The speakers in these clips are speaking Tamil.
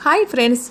ஹாய் ஃப்ரெண்ட்ஸ்,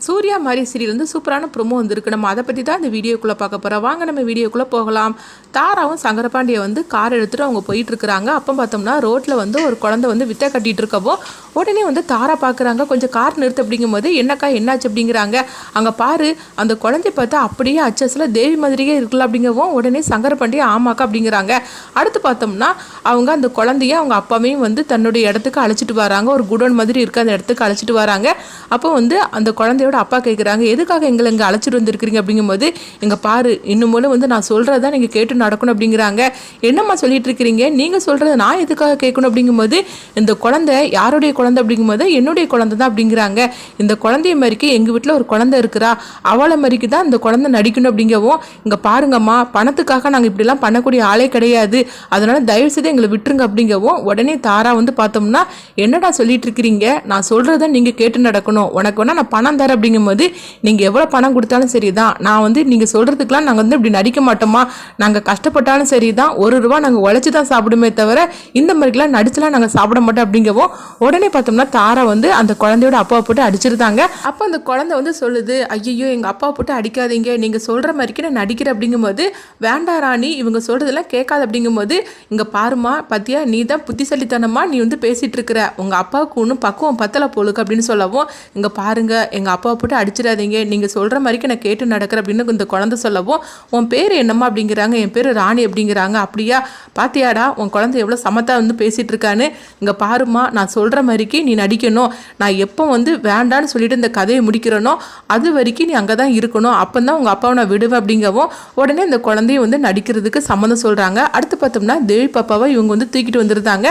சூர்யா மாதிரி சீரியல் வந்து சூப்பரான ப்ரோமோ வந்துருக்கு. நம்ம அதை பற்றி தான் இந்த வீடியோக்குள்ளே பார்க்க போகிறோம். வாங்க நம்ம வீடியோக்குள்ளே போகலாம். தாராவும் சங்கரபாண்டியை வந்து கார் எடுத்துகிட்டு அவங்க போயிட்டுருக்குறாங்க. அப்போ பார்த்தோம்னா ரோட்டில் வந்து ஒரு குழந்தை வந்து வித்தை கட்டிகிட்டு இருக்கவோ உடனே வந்து தாரா பார்க்குறாங்க. கொஞ்சம் கார் நிறுத்து அப்படிங்கும்போது என்னக்கா என்னாச்சு அப்படிங்கிறாங்க. அங்கே பாரு, அந்த குழந்தைய பார்த்தா அப்படியே அச்சஸில் தேவி மாதிரியே இருக்கலாம் அப்படிங்கவும் உடனே சங்கரபாண்டியை ஆமாக்கா அப்படிங்கிறாங்க. அடுத்து பார்த்தோம்னா அவங்க அந்த குழந்தைய அவங்க அப்பாவையும் வந்து தன்னுடைய இடத்துக்கு அழைச்சிட்டு வராங்க. ஒரு குடோன் மாதிரி இருக்குது, அந்த இடத்துக்கு அழைச்சிட்டு வராங்க. அப்போ வந்து அந்த குழந்தையோட அப்பா கேட்குறாங்க, எதுக்காக எங்களை இங்கே அழைச்சிட்டு வந்திருக்கிறீங்க அப்படிங்கும்போது, எங்கள் பாரு இன்னும் மூலம் வந்து நான் சொல்கிறதா நீங்கள் கேட்டு நடக்கணும் அப்படிங்கிறாங்க. என்னம்மா சொல்லிட்டு இருக்கிறீங்க, நீங்கள் சொல்கிறத நான் எதுக்காக கேட்கணும் அப்படிங்கும்போது, இந்த குழந்தை யாருடைய குழந்தை அப்படிங்கும்போது என்னுடைய குழந்தை தான் அப்படிங்கிறாங்க. இந்த குழந்தைய மாதிரிக்கு எங்கள் வீட்டில் ஒரு குழந்தை இருக்கிறா, அவளை மாதிரிக்கு தான் இந்த குழந்தை நடிக்கணும் அப்படிங்கவும், இங்கே பாருங்கம்மா பணத்துக்காக நாங்கள் இப்படிலாம் பண்ணக்கூடிய ஆளே கிடையாது, அதனால தயவு செய்து எங்களை விட்டுருங்க அப்படிங்கவும் உடனே தாரா வந்து பார்த்தோம்னா, என்னடா சொல்லிட்டு இருக்கிறீங்க, நான் சொல்கிறத நீங்கள் கேட்டு நடக்கணும், உனக்கு வேணா நான் பணம் தரேன் அப்படிங்கும்போது நீங்கள் எவ்வளோ பணம் கொடுத்தாலும் சரி தான், நான் வந்து நீங்கள் சொல்கிறதுக்கெலாம் நாங்கள் வந்து இப்படி நடிக்க மாட்டோமா, நாங்கள் கஷ்டப்பட்டாலும் சரி தான், ₹1 நாங்கள் உழைச்சி தான் சாப்பிடுமே தவிர இந்த மாதிரிலாம் நடிச்சுலாம் நாங்கள் சாப்பிட மாட்டோம் அப்படிங்கவும் உடனே பார்த்தோம்னா தாரா வந்து அந்த குழந்தையோட அப்பாவை போட்டு அடிச்சிருந்தாங்க. அப்போ அந்த குழந்தை வந்து சொல்லுது, ஐயோ எங்கள் அப்பாவை போட்டு அடிக்காதீங்க, நீங்கள் சொல்கிற மாதிரிக்கு நான் நடிக்கிறேன் அப்படிங்கும்போது, வேண்டா ராணி இவங்க சொல்கிறதெல்லாம் கேட்காது அப்படிங்கும்போது, இங்கே பாருமா பத்தியா நீ தான் புத்திசாலித்தனமா நீ வந்து பேசிகிட்டு இருக்கிற, உங்கள் அப்பாவுக்கு ஒன்றும் பக்குவம் பத்தலை போலுக்கு அப்படின்னு சொல்லவும், இங்கே பாருங்க எங்கள் அப்பாவை போட்டு அடிச்சிடாதீங்க, நீங்கள் சொல்கிற மாதிரிக்கு நான் கேட்டு நடக்கிறேன் அப்படின்னு இந்த குழந்தை சொல்லவும், உன் பேர் என்னம்மா அப்படிங்கிறாங்க. என் பேர் ராணி அப்படிங்கிறாங்க. அப்படியா, பாத்தியாடா உன் குழந்தை எவ்வளோ சமத்தா வந்து பேசிகிட்டு இருக்கான்னு, இங்கே பாருமா நான் சொல்கிற மாதிரிக்கு நீ நடிக்கணும், நான் எப்போ வந்து வேண்டான்னு சொல்லிட்டு இந்த கதையை முடிக்கிறனோ அது வரைக்கும் நீ அங்கே தான் இருக்கணும், அப்போ தான் உங்கள் அப்பாவை நான் விடுவேன் அப்படிங்கவும் உடனே இந்த குழந்தைய வந்து நடிக்கிறதுக்கு சம்மந்தம் சொல்கிறாங்க. அடுத்து பார்த்தோம்னா தேவி பாப்பாவை இவங்க வந்து தூக்கிட்டு வந்துருந்தாங்க.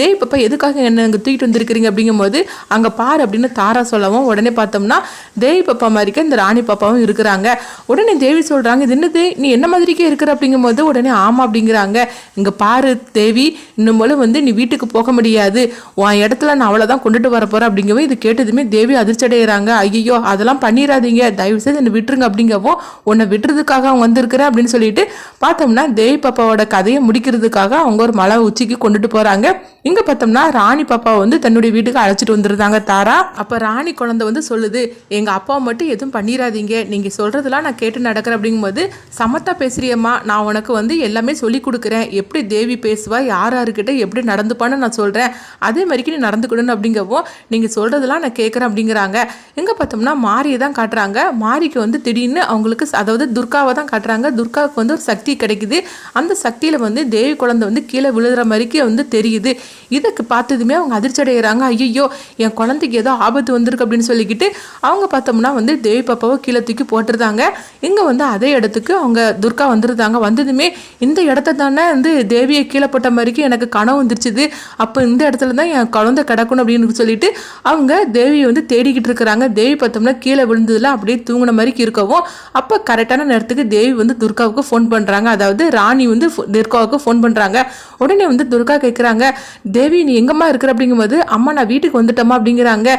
தேவி பாப்பா எதுக்காக என்ன இங்கே தூக்கிட்டு வந்திருக்கிறீங்க அப்படிங்கும்போது, அங்கே பாரு அப்படின்னு தாரா சொல்லவும் உடனே பார்த்தோம்னா தேவி பாப்பா மாதிரிக்கு இந்த ராணி பாப்பாவும் இருக்கிறாங்க. உடனே தேவி சொல்கிறாங்க, இது என்னது நீ என்ன மாதிரிக்கே இருக்கிற அப்படிங்கும்போது உடனே ஆமாம் அப்படிங்கிறாங்க. இங்கே பாரு தேவி, இன்னும் போல வந்து நீ வீட்டுக்கு போக முடியாது, உன் இடத்துல நான் அவளை தான் கொண்டுட்டு வர போகிறேன் அப்படிங்கவும் இது கேட்டதுமே தேவி அதிர்ச்சி அடைகிறாங்க. ஐயோ அதெல்லாம் பண்ணிடாதீங்க, தயவு செய்து என்னை விட்டுருங்க அப்படிங்கவும், உன்னை விட்டுறதுக்காக அவங்க வந்திருக்கிறேன் அப்படின்னு சொல்லிட்டு பார்த்தோம்னா தேவி பாப்பாவோட கதையை முடிக்கிறதுக்காக அவங்க ஒரு மலை உச்சிக்கு கொண்டுட்டு போகிறாங்க. இங்கே பார்த்தோம்னா ராணி பாப்பாவை வந்து தன்னுடைய வீட்டுக்கு அழைச்சிட்டு வந்துருந்தாங்க தாரா. அப்போ ராணி குழந்தை வந்து சொல்லுது, எங்கள் அப்பாவை மட்டும் எதுவும் பண்ணிடாதீங்க, நீங்கள் சொல்கிறதெல்லாம் நான் கேட்டு நடக்கிறேன் அப்படிங்கும்போது, சமத்தா பேசுறியம்மா, நான் உனக்கு வந்து எல்லாமே சொல்லி கொடுக்குறேன், எப்படி தேவி பேசுவா, யார்கிட்ட எப்படி நடந்துப்பான்னு நான் சொல்கிறேன், அதே மாதிரிக்கு நீ நடந்துக்கணும் அப்படிங்கவும் நீங்கள் சொல்கிறதெல்லாம் நான் கேட்குறேன் அப்படிங்கிறாங்க. இங்கே பார்த்தோம்னா மாரியை தான் காட்டுறாங்க. மாரிக்கு வந்து திடீர்னு அவங்களுக்கு அதாவது துர்காவை தான் காட்டுறாங்க. துர்காவுக்கு வந்து ஒரு சக்தி கிடைக்குது. அந்த சக்தியில் வந்து தேவி குழந்தை வந்து கீழே விழுகிற மாதிரிக்கு வந்து தெரியுது. இதுக்கு பார்த்ததுமே அவங்க அதிர்ச்சி அடைகிறாங்க. ஐயோ என் குழந்தைக்கு ஏதோ ஆபத்து வந்திருக்கு அப்படின்னு சொல்லிக்கிட்டு அவங்க பார்த்தோம்னா வந்து தேவி பாப்பாவை கீழே தூக்கி போட்டுருந்தாங்க. இங்கே வந்து அதே இடத்துக்கு அவங்க துர்கா வந்துருந்தாங்க. வந்ததுமே இந்த இடத்த தானே வந்து தேவியை கீழே போட்ட மாதிரிக்கு எனக்கு கனவு வந்துருச்சுது, அப்போ இந்த இடத்துல தான் என் குழந்தை கிடக்கணும் அப்படின்னு சொல்லிட்டு அவங்க தேவியை வந்து தேடிக்கிட்டு இருக்கிறாங்க. தேவி பார்த்தோம்னா கீழே விழுந்ததுல அப்படியே தூங்கின மாதிரிக்கு இருக்கவும், அப்போ கரெக்டான நேரத்துக்கு தேவி வந்து துர்காவுக்கு ஃபோன் பண்ணுறாங்க. அதாவது ராணி வந்து துர்காவுக்கு ஃபோன் பண்ணுறாங்க. உடனே வந்து துர்கா கேட்குறாங்க, தேவி நீ எங்கம்மா இருக்கிற அப்படிங்கும்போது, அம்மா நான் வீட்டுக்கு வந்துட்டோமா அப்படிங்கிறாங்க.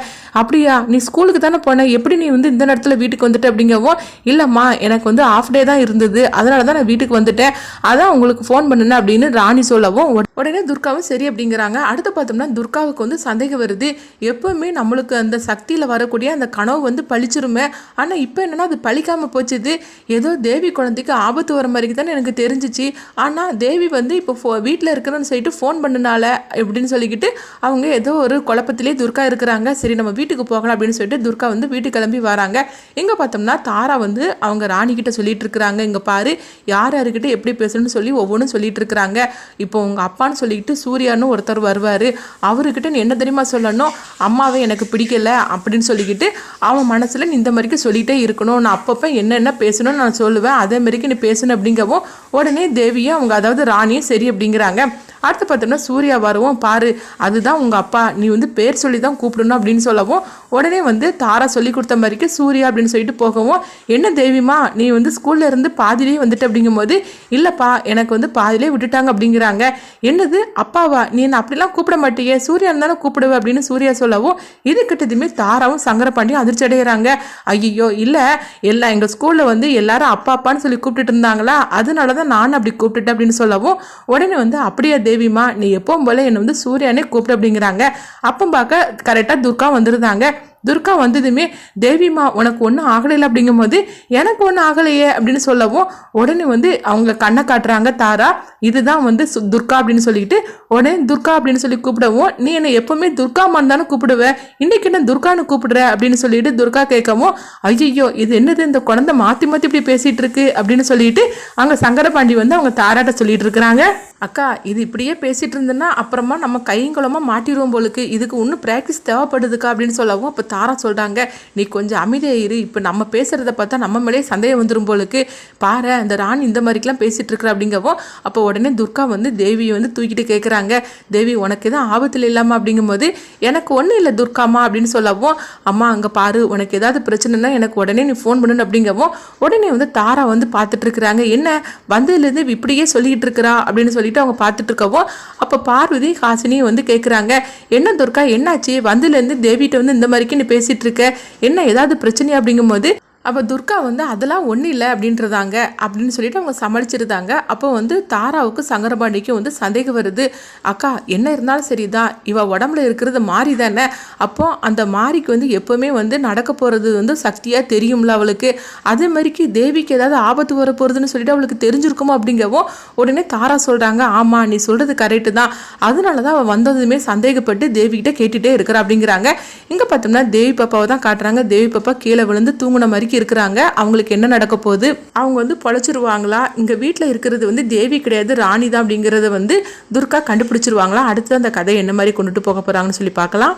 அப்படியா, நீ ஸ்கூலுக்கு தானே போன, எப்படி நீ வந்து இந்த நேரத்தில் வீட்டுக்கு வந்துட்ட அப்படிங்கவும், இல்லைம்மா எனக்கு வந்து ஆஃப் டே தான் இருந்தது, அதனால தான் நான் வீட்டுக்கு வந்துட்டேன், அதான் உங்களுக்கு ஃபோன் பண்ணுனேன் அப்படின்னு ராணி சொல்லவும் உடனே துர்காவும் சரி அப்படிங்கிறாங்க. அடுத்து பார்த்தோம்னா துர்காவுக்கு வந்து சந்தேகம் வருது. எப்பவுமே நம்மளுக்கு அந்த சக்தியில் வரக்கூடிய அந்த கனவு வந்து பழிச்சிருமே, ஆனால் இப்போ என்னன்னா அது பழிக்காமல் போச்சுது, ஏதோ தேவி குழந்தைக்கு ஆபத்து வர மாதிரி தானே எனக்கு தெரிஞ்சிச்சு, ஆனால் தேவி வந்து இப்போ வீட்டில் இருக்கிறன்னு சொல்லிட்டு ஃபோன் பண்ணினால எப்படின்னு சொல்லிக்கிட்டு அவங்க ஏதோ ஒரு குழப்பத்திலே துர்கா இருக்கிறாங்க. சரி நம்ம வீட்டுக்கு போகலாம் அப்படின்னு சொல்லிட்டு துர்கா வந்து வீட்டுக்கு கிளம்பி வராங்க. இங்கே பார்த்தோம்னா தாரா வந்து அவங்க ராணி கிட்ட சொல்லிட்டு இருக்கிறாங்க, இங்கே பாரு யார்கிட்ட எப்படி பேசணும்னு சொல்லி ஒவ்வொன்றும் சொல்லிட்டு இருக்கிறாங்க. இப்போ உங்கள் அப்பான்னு சொல்லிக்கிட்டு சூர்யான்னு ஒருத்தர் வருவார், அவர்கிட்ட நீ என்ன தெரியுமா சொல்லணும், அம்மாவை எனக்கு பிடிக்கல அப்படின்னு சொல்லிக்கிட்டு அவன் மனசில் நீ இந்த மாதிரிக்கு சொல்லிகிட்டே இருக்கணும், நான் அப்பப்போ என்னென்ன பேசணும்னு நான் சொல்லுவேன், அதே மாதிரிக்கு நீ பேசணும் அப்படிங்கவும் உடனே தேவியும் அவங்க அதாவது ராணியும் சரி அப்படிங்கிறாங்க. அடுத்து பார்த்தோம்னா சூர்யா வருவோம், பாரு அதுதான் உங்கள் அப்பா, நீ வந்து பேர் சொல்லி தான் கூப்பிடணும் அப்படின்னு சொல்லவும் உடனே வந்து தாரா சொல்லி கொடுத்த மாதிரிக்கு சூர்யா அப்படின்னு சொல்லிட்டு போகவும், என்ன தேவிமா நீ வந்து ஸ்கூல்ல இருந்து பாதிலே வந்துட்டு அப்படிங்கும்போது, இல்லைப்பா எனக்கு வந்து பாதிலே விட்டுட்டாங்க அப்படிங்கிறாங்க. என்னது அப்பாவா, நீ என்ன அப்படிலாம் கூப்பிட மாட்டியே, சூர்யா இருந்தாலும் கூப்பிடுவேன் அப்படின்னு சூர்யா சொல்லவும் இது கிட்டதுமே தாராவும் சங்கரபாண்டியும் அதிர்ச்சி அடைகிறாங்க. ஐயோ இல்லை, எல்லாம் எங்கள் ஸ்கூலில் வந்து எல்லாரும் அப்பா அப்பான்னு சொல்லி கூப்பிட்டுட்டு இருந்தாங்களா, அதனால தான் நானும் அப்படி கூப்பிட்டுட்டேன் அப்படின்னு சொல்லவும் உடனே வந்து அப்படியே தேவிமா நீ எப்பவும் போல என்னை வந்து சூர்யானே கூப்பிடு அப்படிங்கிறாங்க. அப்போ பார்க்க கரெக்டாக துர்கா வந்துருந்தாங்க. துர்கா வந்ததுமே தேவிமா உனக்கு ஒன்றும் ஆகலையில அப்படிங்கும்போது எனக்கு ஒன்றும் ஆகலையே அப்படின்னு சொல்லவும் உடனே வந்து அவங்க கண்ணை காட்டுறாங்க தாரா. இதுதான் வந்து துர்கா அப்படின்னு சொல்லிட்டு உடனே துர்கா அப்படின்னு சொல்லி கூப்பிடவும் நீ என்ன எப்பவுமே துர்காமான்னு தானே கூப்பிடுவ, இன்னைக்கு என்ன துர்கான்னு கூப்பிடுற அப்படின்னு சொல்லிட்டு துர்கா கேட்கவும் ஐயோ இது என்னது இந்த குழந்தை மாற்றி மாற்றி இப்படி பேசிட்டு இருக்கு அப்படின்னு சொல்லிட்டு அங்கே சங்கரபாண்டி வந்து அவங்க தாராட்ட சொல்லிட்டு இருக்கிறாங்க. அக்கா இது இப்படியே பேசிட்டு இருந்தேன்னா அப்புறமா நம்ம கைங்குளமாக மாட்டிடுவோம் போலுக்கு, இதுக்கு இன்னும் ப்ராக்டிஸ் தேவைப்படுதுக்கா அப்படின்னு சொல்லவும் அப்போ தாரா சொல்கிறாங்க நீ கொஞ்சம் அமைதியாக இரு, இப்போ நம்ம பேசுகிறத பார்த்தா நம்ம மேலே சந்தேகம் வந்துடும் போலுக்கு, பாரு அந்த ராணி இந்த மாதிரிக்கெலாம் பேசிகிட்டு இருக்கிற அப்படிங்கவும் அப்போ உடனே துர்கா வந்து தேவியை வந்து தூக்கிட்டு கேட்குறாங்க தேவி உனக்கு எதுவும் ஆபத்தில் இல்லாமல் அப்படிங்கும்போது எனக்கு ஒன்றும் இல்லை துர்காமா அப்படின்னு சொல்லவும் அம்மா அங்கே பாரு உனக்கு ஏதாவது பிரச்சனைனா எனக்கு உடனே நீ ஃபோன் பண்ணணும் அப்படிங்கவும் உடனே வந்து தாரா வந்து பார்த்துட்டு இருக்கிறாங்க. என்ன வந்ததுலேருந்து இப்படியே சொல்லிட்டு இருக்கிறா அப்படின்னு சொல்லி அவங்க பார்த்துட்டு இருக்கவும் அப்போ பார்வதி ஹாசினியும் வந்து கேட்குறாங்க என்ன துர்கா என்னாச்சு வந்ததுலேருந்து தேவிட்ட வந்து இந்த மாதிரிக்கு நீ பேசிட்டு இருக்க, என்ன ஏதாவது பிரச்சனை அப்படிங்கும்போது அப்போ துர்கா வந்து அதெல்லாம் ஒன்றும் இல்லை அப்படின்றதாங்க அப்படின்னு சொல்லிட்டு அவங்க சமாளிச்சிருந்தாங்க. அப்போ வந்து தாராவுக்கு சங்கரபாண்டிக்கும் வந்து சந்தேகம் வருது. அக்கா என்ன இருந்தாலும் சரிதான், இவ உடம்புல இருக்கிறது மாறி தானே, அப்போ அந்த மாறிக்கு வந்து எப்போவுமே வந்து நடக்க போகிறது வந்து சக்தியாக தெரியும்ல அவளுக்கு, அதே மாதிரிக்கு தேவிக்கு ஏதாவது ஆபத்து வர போகிறதுன்னு சொல்லிட்டு அவளுக்கு தெரிஞ்சிருக்குமோ அப்படிங்கவும் உடனே தாரா சொல்கிறாங்க ஆமாம் நீ சொல்கிறது கரெக்டு தான், அதனால தான் அவள் வந்ததுமே சந்தேகப்பட்டு தேவிக்கிட்ட கேட்டுகிட்டே இருக்கிறா அப்படிங்கிறாங்க. இங்கே பார்த்தோம்னா தேவி பாப்பாவை தான் காட்டுறாங்க. தேவி பாப்பா கீழே விழுந்து தூங்குன மாதிரி இருக்கிறாங்க. அவங்களுக்கு என்ன நடக்க போகுது, அவங்க வந்து பொழைச்சிருவாங்களா, இங்க வீட்டில் இருக்கிறது வந்து தேவி கிடையாது ராணி தான் அப்படிங்கறத வந்து துர்கா கண்டுபிடிச்சிருவாங்களா, அடுத்து அந்த கதை என்ன மாதிரி கொண்டுட்டு போக போறாங்கன்னு சொல்லி பார்க்கலாம்.